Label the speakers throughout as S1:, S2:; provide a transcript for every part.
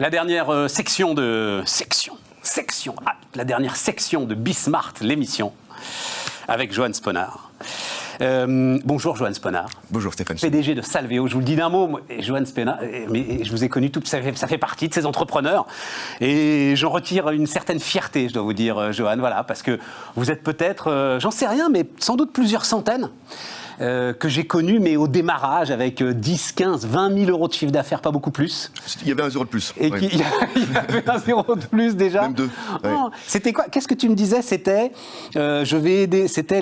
S1: La dernière section, la dernière section de Bismart, l'émission, avec Johan Sponard. Bonjour Johan Sponard.
S2: Bonjour Stéphane.
S1: PDG de Salvéo. Je vous le dis d'un mot, Johan Sponard, mais je vous ai connu, ça fait partie de ces entrepreneurs. Et j'en retire une certaine fierté, je dois vous dire, Johan, voilà, parce que vous êtes peut-être, j'en sais rien, mais sans doute plusieurs centaines. Que j'ai connu, mais au démarrage, avec 10, 15, 20 000 euros de chiffre d'affaires, pas beaucoup plus.
S2: Il y avait un zéro de plus.
S1: Et il y avait un zéro de plus déjà.
S2: Même deux. Ouais.
S1: Oh, c'était quoi? Qu'est-ce que tu me disais? C'était, je vais aider. C'était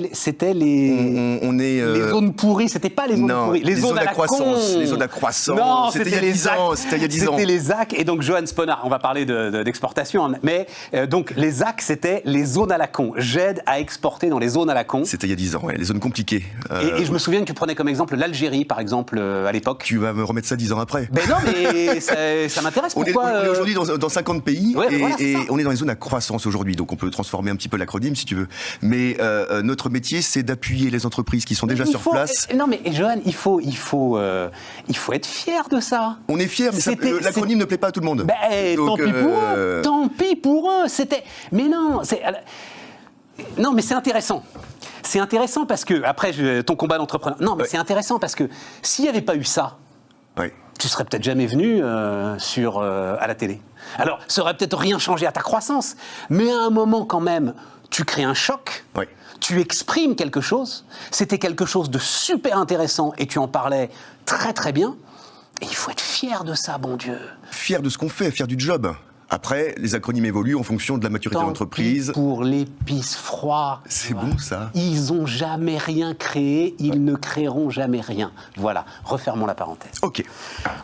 S1: les.
S2: On est.
S1: Les zones pourries. C'était pas les zones pourries.
S2: Les zones à croissance. Les zones à croissance.
S1: Non,
S2: c'était il y a 10 ans. C'était il y a 10 ans.
S1: C'était les ZAC. Et donc Johan Sponard, on va parler d'exportation. Mais donc les ZAC, c'était les zones à la con. J'aide à exporter dans les zones à la con.
S2: C'était il y a 10 ans. Ouais, les zones compliquées.
S1: Et je me souviens que tu prenais comme exemple l'Algérie, par exemple, à l'époque.
S2: Tu vas me remettre ça 10 ans après.
S1: Ben non, mais ça m'intéresse. Pourquoi
S2: on est aujourd'hui dans 50 pays et
S1: voilà,
S2: on est dans les zones à croissance aujourd'hui. Donc on peut transformer un petit peu l'acronyme si tu veux. Mais notre métier, c'est d'appuyer les entreprises qui sont déjà sur place.
S1: Non, mais Johan, il faut être fier de ça.
S2: On est fier, mais l'acronyme ne plaît pas à tout le monde.
S1: Ben, donc, tant pis pour eux. Tant pis pour eux. Mais non, non, mais c'est intéressant. C'est intéressant parce que, après, ton combat d'entrepreneur. Non, mais c'est intéressant parce que s'il n'y avait pas eu ça, tu serais peut-être jamais venu à la télé. Alors, ça aurait peut-être rien changé à ta croissance, mais à un moment, quand même, tu crées un choc, tu exprimes quelque chose, c'était quelque chose de super intéressant et tu en parlais très très bien. Et il faut être fier de ça, bon Dieu.
S2: Fier de ce qu'on fait, fier du job. Après, les acronymes évoluent en fonction de la maturité de l'entreprise.
S1: Pour l'épice froid.
S2: C'est bon ça.
S1: Ils n'ont jamais rien créé, ils ne créeront jamais rien. Voilà, refermons la parenthèse.
S2: Ok.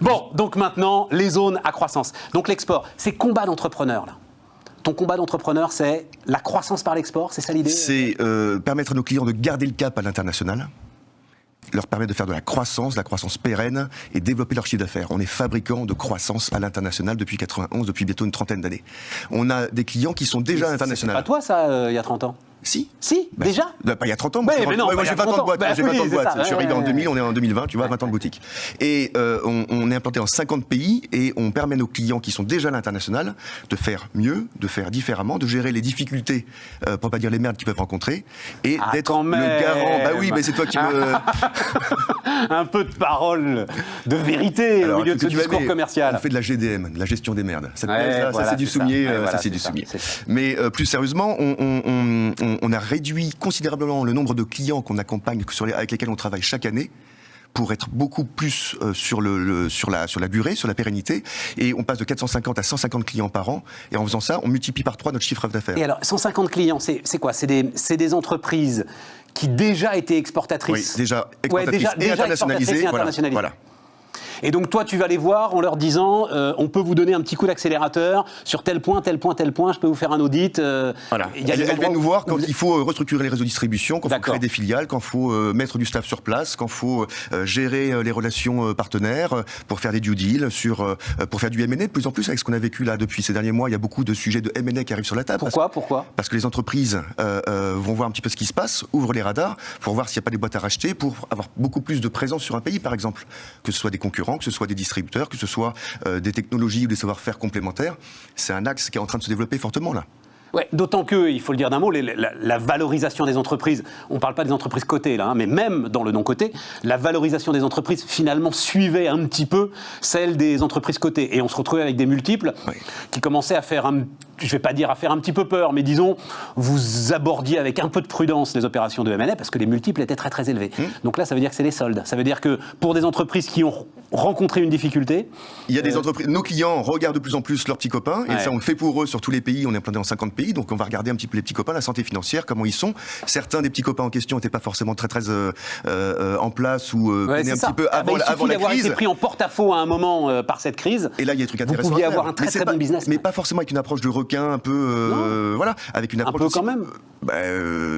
S1: Bon, donc maintenant, les zones à croissance. Donc l'export, c'est combat d'entrepreneur là. Ton combat d'entrepreneur, c'est la croissance par l'export, c'est ça l'idée?
S2: C'est permettre à nos clients de garder le cap à l'international, leur permettre de faire de la croissance pérenne et développer leur chiffre d'affaires. On est fabricant de croissance à l'international depuis 91, depuis bientôt une trentaine d'années. On a des clients qui sont déjà internationaux.
S1: C'est pas toi ça, il y a 30 ans?
S2: Si.
S1: Déjà
S2: pas il y a 30 ans.
S1: Moi
S2: j'ai 20 ans de boîte. Je suis arrivé en 2000, on est en 2020, tu vois, 20 ans de boutique. Et on est implanté en 50 pays et on permet à nos clients qui sont déjà à l'international de faire mieux, de faire différemment, de gérer les difficultés, pour pas dire les merdes qu'ils peuvent rencontrer, et d'être le garant. Bah oui, mais c'est toi qui me...
S1: Un peu de parole de vérité au milieu de ce discours commercial.
S2: On fait de la GDM, de la gestion des merdes. Ça c'est du soumier. Mais plus sérieusement, on a réduit considérablement le nombre de clients qu'on accompagne, avec lesquels on travaille chaque année, pour être beaucoup plus sur la durée, sur la pérennité. Et on passe de 450 à 150 clients par an. Et en faisant ça, on multiplie par 3 notre chiffre d'affaires.
S1: Et alors, 150 clients, c'est quoi? C'est des entreprises qui déjà étaient exportatrices?
S2: Oui, déjà exportatrices et internationalisées. Voilà.
S1: Et donc toi, tu vas les voir en leur disant on peut vous donner un petit coup d'accélérateur sur tel point, je peux vous faire un audit.
S2: Voilà. Elles viennent nous voir quand il faut restructurer les réseaux de distribution, quand il faut créer des filiales, quand il faut mettre du staff sur place, quand il faut gérer les relations partenaires, pour faire des due deals, pour faire du M&A de plus en plus avec ce qu'on a vécu là depuis ces derniers mois. Il y a beaucoup de sujets de M&A qui arrivent sur la table.
S1: Pourquoi?
S2: Parce que les entreprises vont voir un petit peu ce qui se passe, ouvrent les radars pour voir s'il n'y a pas des boîtes à racheter, pour avoir beaucoup plus de présence sur un pays, par exemple, que ce soit des concurrents, que ce soit des distributeurs, que ce soit des technologies ou des savoir-faire complémentaires. C'est un axe qui est en train de se développer fortement là.
S1: Ouais, d'autant que, il faut le dire d'un mot, la valorisation des entreprises, on ne parle pas des entreprises cotées là, mais même dans le non coté, la valorisation des entreprises finalement suivait un petit peu celle des entreprises cotées. Et on se retrouvait avec des multiples qui commençaient à faire je ne vais pas dire à faire un petit peu peur, mais disons, vous abordiez avec un peu de prudence les opérations de M&A parce que les multiples étaient très très élevés. Donc là, ça veut dire que c'est les soldes. Ça veut dire que pour des entreprises qui ont rencontré une difficulté...
S2: Il y a des entreprises... Nos clients regardent de plus en plus leurs petits copains, et ça, on le fait pour eux sur tous les pays. On est implanté dans 50 pays, donc on va regarder un petit peu les petits copains, la santé financière, comment ils sont. Certains des petits copains en question n'étaient pas forcément très en place ou venaient un petit peu avant la crise. Il suffit
S1: d'avoir été pris en porte-à-faux à un moment par cette crise.
S2: Et là, il y a des trucs intéressants.
S1: Vous pouviez avoir un très très bon business.
S2: Mais pas forcément avec une approche de requin un peu... voilà, avec une approche...
S1: Un peu quand même.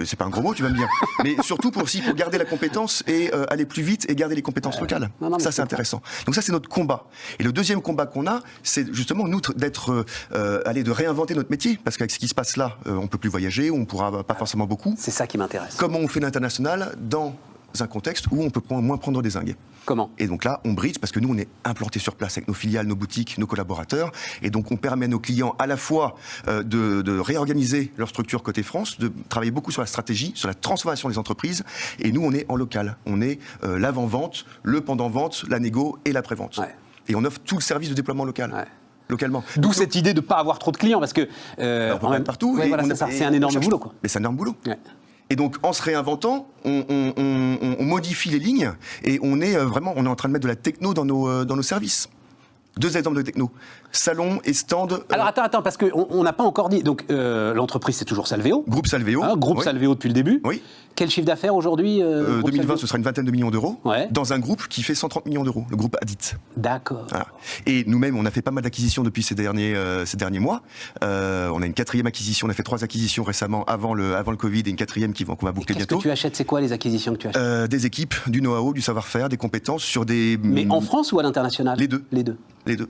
S2: C'est pas un gros mot, tu vas me dire. Mais surtout pour garder la compétence et aller plus vite et garder les compétences locales. Ça, c'est intéressant. Donc ça, c'est notre combat. Et le deuxième combat qu'on a, c'est justement, nous, de réinventer notre métier. Parce qu'avec ce qui se passe là, on peut plus voyager, on pourra pas forcément beaucoup.
S1: C'est ça qui m'intéresse.
S2: Comment on fait l'international dans un contexte où on peut moins prendre des zingues.
S1: Comment ?
S2: Et donc là, on bridge parce que nous, on est implantés sur place avec nos filiales, nos boutiques, nos collaborateurs. Et donc, on permet à nos clients à la fois de réorganiser leur structure côté France, de travailler beaucoup sur la stratégie, sur la transformation des entreprises. Et nous, on est en local. On est l'avant-vente, le pendant-vente, la négo et l'après-vente. Ouais. Et on offre tout le service de déploiement local. Ouais. Localement.
S1: D'où cette idée de ne pas avoir trop de clients, parce que...
S2: on peut même partout.
S1: Ouais, voilà, c'est un énorme boulot, quoi.
S2: Mais c'est un énorme boulot. Ouais. Et donc, en se réinventant, on modifie les lignes et on est en train de mettre de la techno dans nos services. 2 exemples de techno. Salon et stand.
S1: Alors attends, parce qu'on n'a pas encore dit. Donc l'entreprise, c'est toujours Salvéo.
S2: Groupe Salvéo.
S1: Groupe Salvéo depuis le début.
S2: Oui.
S1: Quel chiffre d'affaires aujourd'hui
S2: 2020, ce sera une vingtaine de millions d'euros. Ouais. Dans un groupe qui fait 130 millions d'euros, le groupe Adit.
S1: D'accord.
S2: Voilà. Et nous-mêmes, on a fait pas mal d'acquisitions depuis ces derniers mois. On a une 4e acquisition. On a fait 3 acquisitions récemment avant le Covid et une 4e qu'on va boucler bientôt.
S1: Qu'est-ce que tu achètes ? C'est quoi les acquisitions que tu achètes ?
S2: Des équipes, du know-how, du savoir-faire, des compétences sur des.
S1: Mais en France ou à l'international ?
S2: Les deux.
S1: Les deux.
S2: Les deux.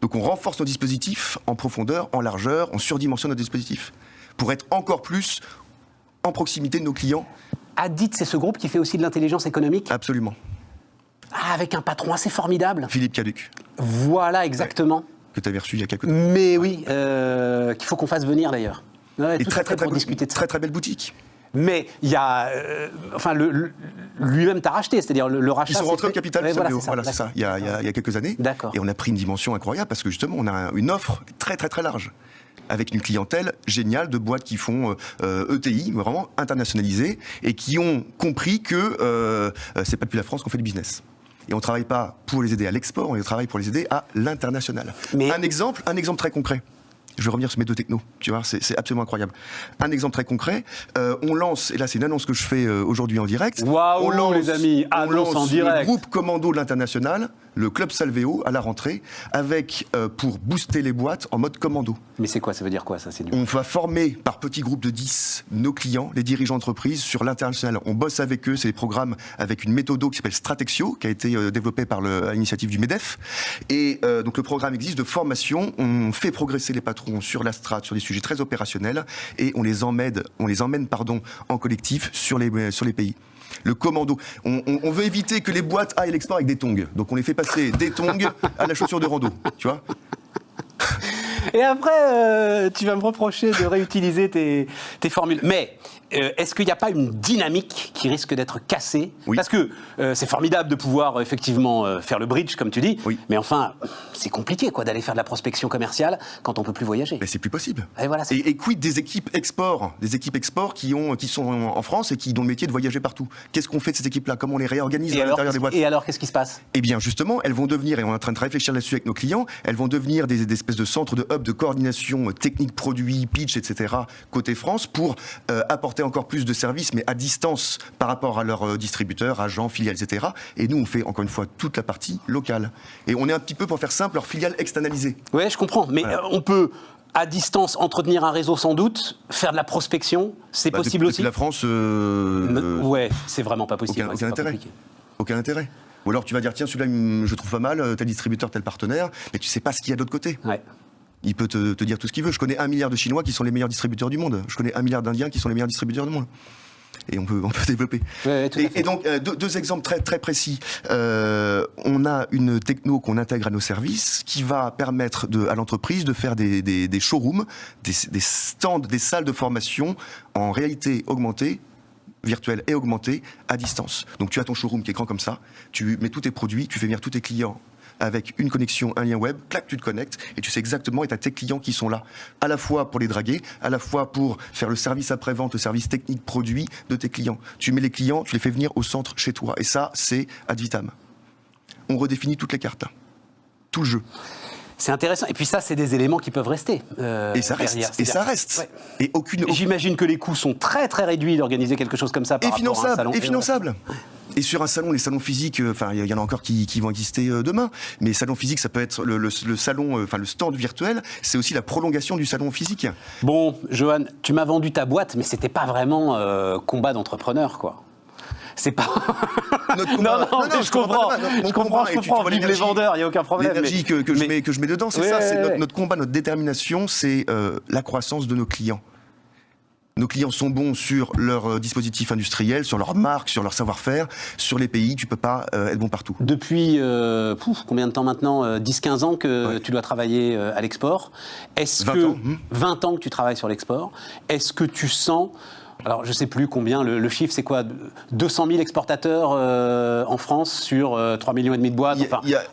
S2: Donc on renforce nos dispositifs en profondeur, en largeur, on surdimensionne nos dispositifs pour être encore plus en proximité de nos clients.
S1: Adit, c'est ce groupe qui fait aussi de l'intelligence économique ?
S2: Absolument.
S1: Ah, avec un patron assez formidable.
S2: Philippe Caduc.
S1: Voilà, exactement. Ouais.
S2: Que tu avais reçu il y a quelques temps.
S1: Mais oui, qu'il faut qu'on fasse venir d'ailleurs.
S2: Ouais, et très belle boutique.
S1: Mais il y a, lui-même t'a racheté, c'est-à-dire le rachat.
S2: Ils sont rentrés au capital, voilà, c'est ça. Il y a quelques années.
S1: D'accord.
S2: Et on a pris une dimension incroyable parce que justement, on a une offre très très très large, avec une clientèle géniale de boîtes qui font ETI, vraiment internationalisées, et qui ont compris que c'est pas depuis la France qu'on fait du business. Et on ne travaille pas pour les aider à l'export, on travaille pour les aider à l'international. Mais... Un exemple très concret. Je vais revenir sur mes 2 technos, tu vois, c'est absolument incroyable. Un exemple très concret, on lance, et là c'est une annonce que je fais aujourd'hui en direct.
S1: Waouh, les amis, annonce en direct.
S2: Le groupe commando de l'international, le club Salvéo à la rentrée, avec pour booster les boîtes en mode commando.
S1: Mais c'est quoi, ça veut dire quoi ça ?
S2: On va former par petits groupes de 10 nos clients, les dirigeants d'entreprise sur l'international. On bosse avec eux, c'est des programmes avec une méthode qui s'appelle Stratexio, qui a été développée à l'initiative du MEDEF. Et donc le programme existe de formation, on fait progresser les patrons sur la strat, sur des sujets très opérationnels, et on les emmène en collectif sur les pays. Le commando. On veut éviter que les boîtes aillent à l'export avec des tongs. Donc on les fait passer des tongs à la chaussure de rando, tu vois.
S1: Et après, tu vas me reprocher de réutiliser tes formules. Mais est-ce qu'il n'y a pas une dynamique qui risque d'être cassée ? Oui. Parce que c'est formidable de pouvoir effectivement faire le bridge, comme tu dis, oui. Mais enfin, c'est compliqué d'aller faire de la prospection commerciale quand on ne peut plus voyager.
S2: Mais c'est plus possible.
S1: Et, voilà,
S2: et quid des équipes export qui sont en France et qui ont le métier de voyager partout. Qu'est-ce qu'on fait de ces équipes-là ? Comment on les réorganise à l'intérieur des boîtes ?
S1: Et alors, qu'est-ce qui se passe ?
S2: Eh bien, justement, elles vont devenir, et on est en train de réfléchir là-dessus avec nos clients, elles vont devenir des espèces de centres de hub de coordination technique, produit, pitch, etc. côté France pour apporter encore plus de services, mais à distance par rapport à leurs distributeurs, agents, filiales, etc. Et nous, on fait encore une fois toute la partie locale. Et on est un petit peu, pour faire simple, leurs filiales externalisées.
S1: Oui, je comprends. Mais voilà. On peut, à distance, entretenir un réseau sans doute, faire de la prospection, c'est possible aussi.
S2: Depuis la France...
S1: ouais, c'est vraiment pas possible.
S2: Aucun intérêt. Aucun intérêt. Ou alors tu vas dire, tiens, celui-là, je trouve pas mal, tel distributeur, tel partenaire, mais tu sais pas ce qu'il y a de l'autre côté. Ouais. Il peut te dire tout ce qu'il veut. Je connais 1 milliard de Chinois qui sont les meilleurs distributeurs du monde. Je connais 1 milliard d'Indiens qui sont les meilleurs distributeurs du monde. Et on peut développer.
S1: Ouais,
S2: et donc, 2 exemples très, très précis. On a une techno qu'on intègre à nos services qui va permettre à l'entreprise de faire des showrooms, des stands, des salles de formation en réalité augmentée, virtuelle et augmentée, à distance. Donc tu as ton showroom qui est grand comme ça, tu mets tous tes produits, tu fais venir tous tes clients avec une connexion, un lien web, clac, tu te connectes et tu sais exactement, et tu as tes clients qui sont là, à la fois pour les draguer, à la fois pour faire le service après-vente, le service technique produit de tes clients. Tu mets les clients, tu les fais venir au centre chez toi. Et ça, c'est ad vitam. On redéfinit toutes les cartes, tout le jeu.
S1: C'est intéressant. Et puis ça, c'est des éléments qui peuvent rester.
S2: Et ça reste. Derrière. Et ça reste. Ouais.
S1: Et j'imagine que les coûts sont très très réduits d'organiser quelque chose comme ça par rapport à un salon.
S2: Et finançable. Et sur un salon, les salons physiques, il y en a encore qui vont exister demain. Mais salon physique, ça peut être le salon, le stand virtuel, c'est aussi la prolongation du salon physique.
S1: Bon, Johan, tu m'as vendu ta boîte, mais c'était pas vraiment combat d'entrepreneur, quoi. C'est pas. Non, je comprends. Vive les vendeurs, il n'y a aucun problème.
S2: L'énergie que je mets dedans, c'est ça. C'est notre combat, notre détermination, c'est la croissance de nos clients. Nos clients sont bons sur leur dispositif industriel, sur leur marque, sur leur savoir-faire. Sur les pays, tu ne peux pas être bon partout.
S1: Depuis combien de temps maintenant 10-15 ans que tu dois travailler à l'export. 20 ans que tu travailles sur l'export. Est-ce que tu sens... Alors, je ne sais plus combien, le chiffre, c'est quoi 200 000 exportateurs en France sur 3,5 millions de boîtes.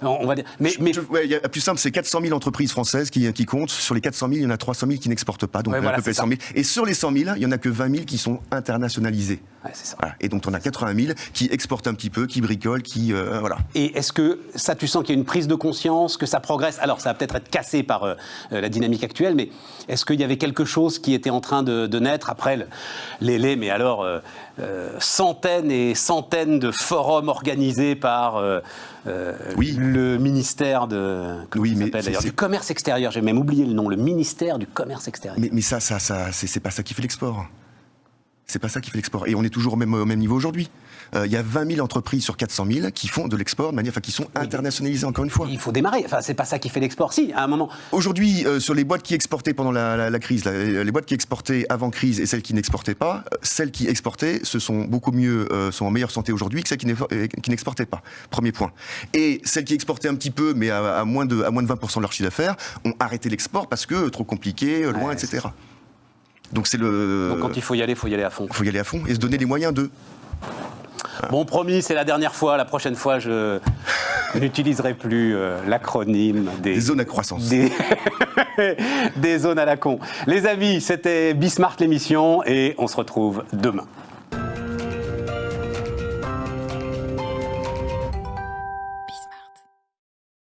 S1: On va dire.
S2: Il y a plus simple, c'est 400 000 entreprises françaises qui comptent. Sur les 400 000, il y en a 300 000 qui n'exportent pas, donc à peu près 100 000. Et sur les 100 000, il n'y en a que 20 000 qui sont internationalisés.
S1: Ouais, c'est ça.
S2: Voilà. Et donc, on a 80 000 qui exportent un petit peu, qui bricolent, voilà.
S1: Et est-ce que ça, tu sens qu'il y a une prise de conscience, que ça progresse? Alors, ça va peut-être être cassé par la dynamique actuelle, mais est-ce qu'il y avait quelque chose qui était en train de naître après mais alors centaines et centaines de forums organisés par le ministère du Commerce extérieur. J'ai même oublié le nom, le ministère du Commerce extérieur.
S2: Mais ça c'est pas ça qui fait l'export. C'est pas ça qui fait l'export. Et on est toujours au même niveau aujourd'hui. Il y a 20 000 entreprises sur 400 000 qui font de l'export de manière, qui sont internationalisées, encore une fois.
S1: Il faut démarrer. Enfin, c'est pas ça qui fait l'export. Si, à un moment.
S2: Aujourd'hui, sur les boîtes qui exportaient pendant la crise, les boîtes qui exportaient avant crise et celles qui n'exportaient pas, celles qui exportaient sont beaucoup mieux, sont en meilleure santé aujourd'hui que celles qui n'exportaient pas. Premier point. Et celles qui exportaient un petit peu, mais à moins de 20% de leur chiffre d'affaires, ont arrêté l'export parce que trop compliqué, loin, etc. Donc
S1: quand il faut y aller à fond.
S2: Il faut y aller à fond et se donner les moyens d'eux.
S1: Bon, promis, c'est la dernière fois. La prochaine fois, je n'utiliserai plus l'acronyme
S2: des zones à croissance.
S1: Des zones à la con. Les amis, c'était Bismart l'émission et on se retrouve demain.